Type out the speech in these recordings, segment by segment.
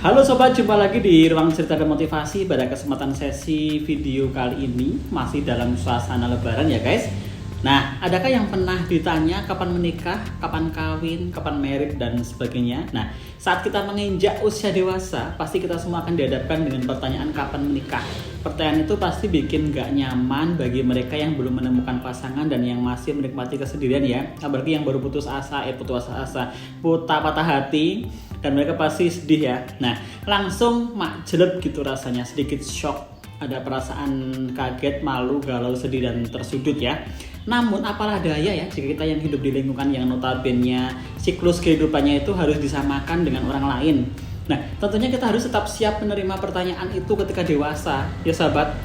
Halo sobat, jumpa lagi di Ruang Cerita dan Motivasi. Pada kesempatan sesi video kali ini masih dalam suasana lebaran ya guys. Nah, adakah yang pernah ditanya kapan menikah, kapan kawin, kapan merit dan sebagainya? Nah, saat kita menginjak usia dewasa, pasti kita semua akan dihadapkan dengan pertanyaan kapan menikah. Pertanyaan itu pasti bikin gak nyaman bagi mereka yang belum menemukan pasangan dan yang masih menikmati kesendirian ya. Apalagi yang baru putus asa, patah hati, dan mereka pasti sedih ya. Nah, langsung jelek gitu rasanya, sedikit shock. Ada perasaan kaget, malu, galau, sedih, dan tersudut ya. Namun apalah daya ya jika kita yang hidup di lingkungan yang notabene siklus kehidupannya itu harus disamakan dengan orang lain. Nah, tentunya kita harus tetap siap menerima pertanyaan itu ketika dewasa ya sahabat.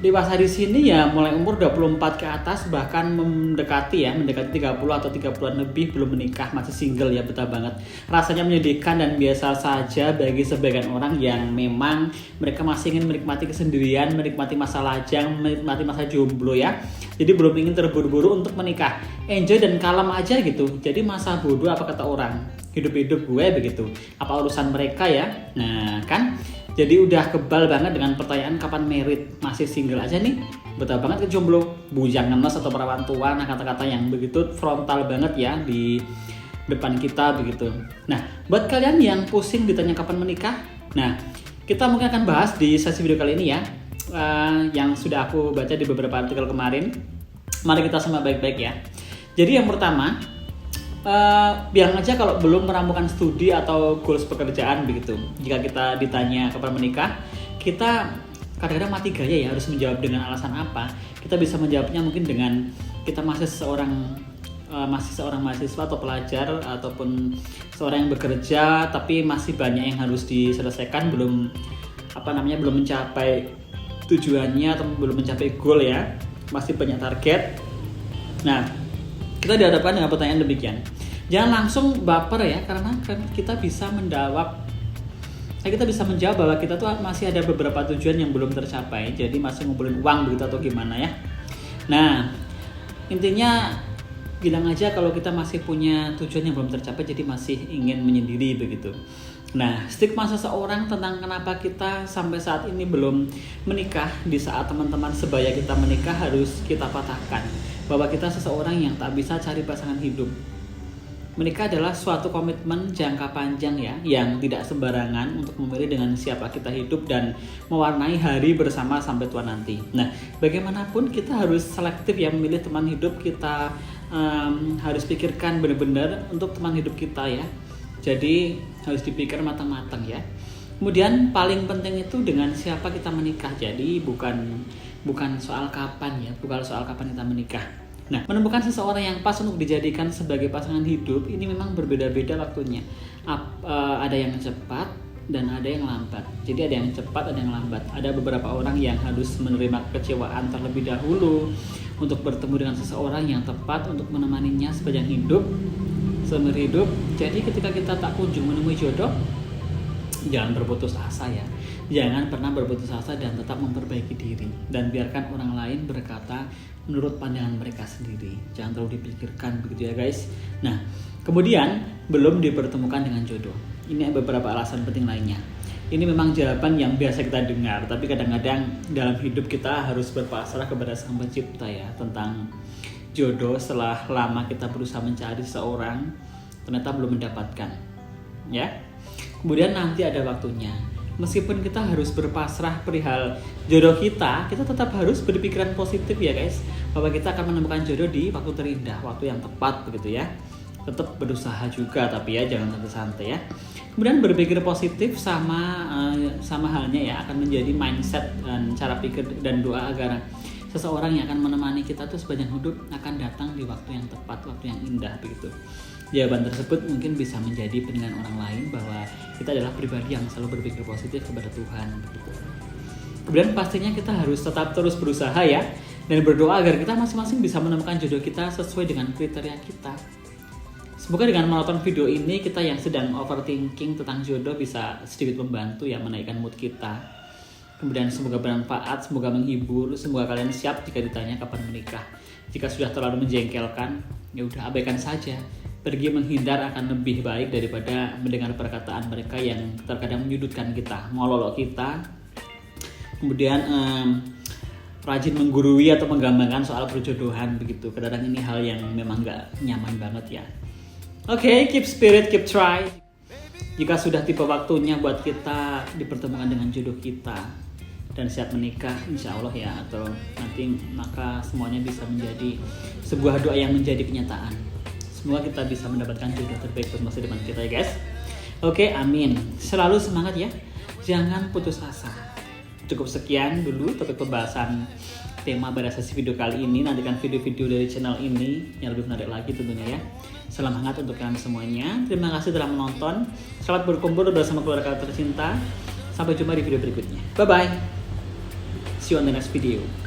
Dewasa di sini ya mulai umur 24 ke atas, bahkan mendekati 30 atau 30-an lebih belum menikah, masih single ya, betah banget. Rasanya menyedihkan dan biasa saja bagi sebagian orang yang memang mereka masih ingin menikmati kesendirian, menikmati masa lajang, menikmati masa jomblo ya. Jadi belum ingin terburu-buru untuk menikah. Enjoy dan kalem aja gitu. Jadi masa bodoh apa kata orang. Hidup-hidup gue begitu. Apa urusan mereka ya? Nah kan. Jadi udah kebal banget dengan pertanyaan kapan merit, masih single aja nih, betah banget ke jomblo, bujang ngenes atau perawan tua, nah kata-kata yang begitu frontal banget ya di depan kita begitu. Nah, buat kalian yang pusing ditanya kapan menikah, nah kita mungkin akan bahas di sesi video kali ini ya, yang sudah aku baca di beberapa artikel kemarin. Mari kita simak baik-baik ya. Jadi yang pertama, bilang aja kalau belum merampungkan studi atau goals pekerjaan begitu. Jika kita ditanya kapan menikah, kita kadang-kadang mati gaya ya, harus menjawab dengan alasan apa. Kita bisa menjawabnya mungkin dengan kita masih seorang mahasiswa atau pelajar, ataupun seorang yang bekerja tapi masih banyak yang harus diselesaikan, belum mencapai tujuannya atau belum mencapai goal ya, masih banyak target. Nah, kita dihadapkan dengan pertanyaan demikian. Jangan langsung baper ya, karena kita bisa menjawab bahwa kita tuh masih ada beberapa tujuan yang belum tercapai, jadi masih ngumpulin uang begitu atau gimana ya. Nah, intinya bilang aja kalau kita masih punya tujuan yang belum tercapai, jadi masih ingin menyendiri begitu. Nah, stigma seseorang tentang kenapa kita sampai saat ini belum menikah di saat teman-teman sebaya kita menikah harus kita patahkan. Bahwa kita seseorang yang tak bisa cari pasangan hidup. Menikah adalah suatu komitmen jangka panjang ya, yang tidak sembarangan untuk memilih dengan siapa kita hidup dan mewarnai hari bersama sampai tua nanti. Nah, bagaimanapun kita harus selektif ya memilih teman hidup kita, harus pikirkan benar-benar untuk teman hidup kita ya. Jadi harus dipikir matang-matang ya. Kemudian paling penting itu dengan siapa kita menikah. Jadi bukan soal kapan ya, bukan soal kapan kita menikah. Nah, menemukan seseorang yang pas untuk dijadikan sebagai pasangan hidup ini memang berbeda-beda waktunya. Ada yang cepat dan ada yang lambat. Jadi ada yang cepat, ada yang lambat. Ada beberapa orang yang harus menerima kekecewaan terlebih dahulu untuk bertemu dengan seseorang yang tepat untuk menemaninya sepanjang hidup, seumur hidup. Jadi ketika kita tak kunjung menemui jodoh, jangan berputus asa ya. Jangan pernah berputus asa dan tetap memperbaiki diri. Dan biarkan orang lain berkata menurut pandangan mereka sendiri. Jangan terlalu dipikirkan begitu ya guys. Nah, kemudian belum dipertemukan dengan jodoh. Ini beberapa alasan penting lainnya. Ini memang jawaban yang biasa kita dengar, tapi kadang-kadang dalam hidup kita harus berpasrah kepada Sang Pencipta ya, tentang jodoh. Setelah lama kita berusaha mencari seseorang, ternyata belum mendapatkan. Ya. Kemudian nanti ada waktunya. Meskipun kita harus berpasrah perihal jodoh kita tetap harus berpikiran positif ya guys, bahwa kita akan menemukan jodoh di waktu terindah, waktu yang tepat begitu ya. Tetap berusaha juga, tapi ya jangan santai-santai ya. Kemudian berpikir positif sama halnya ya, akan menjadi mindset dan cara pikir dan doa agar seseorang yang akan menemani kita tuh sepanjang hidup akan datang di waktu yang tepat, waktu yang indah begitu. Jawaban tersebut mungkin bisa menjadi penilaian orang lain bahwa kita adalah pribadi yang selalu berpikir positif kepada Tuhan begitu. Kemudian pastinya kita harus tetap terus berusaha ya, dan berdoa agar kita masing-masing bisa menemukan jodoh kita sesuai dengan kriteria kita. Semoga dengan menonton video ini kita yang sedang overthinking tentang jodoh bisa sedikit membantu ya, menaikkan mood kita. Kemudian semoga bermanfaat, semoga menghibur, semoga kalian siap jika ditanya kapan menikah. Jika sudah terlalu menjengkelkan, ya udah abaikan saja. pergi menghindar akan lebih baik daripada mendengar perkataan mereka yang terkadang menyudutkan kita, ngololok kita, kemudian rajin menggurui atau menggambarkan soal perjodohan begitu. Kadang ini hal yang memang gak nyaman banget ya. Oke, keep spirit, keep try. Jika sudah tiba waktunya buat kita dipertemukan dengan jodoh kita dan siap menikah, insya Allah ya, atau nanti, maka semuanya bisa menjadi sebuah doa yang menjadi kenyataan. Semoga kita bisa mendapatkan jodoh terbaik buat masa depan kita ya guys. Oke, amin. Selalu semangat ya, jangan putus asa. Cukup sekian dulu topik pembahasan tema pada sesi video kali ini. Nantikan video-video dari channel ini yang lebih menarik lagi tentunya ya. Salam hangat untuk kalian semuanya. Terima kasih telah menonton. Selamat berkumpul bersama keluarga tercinta. Sampai jumpa di video berikutnya. Bye bye. See you on the next video.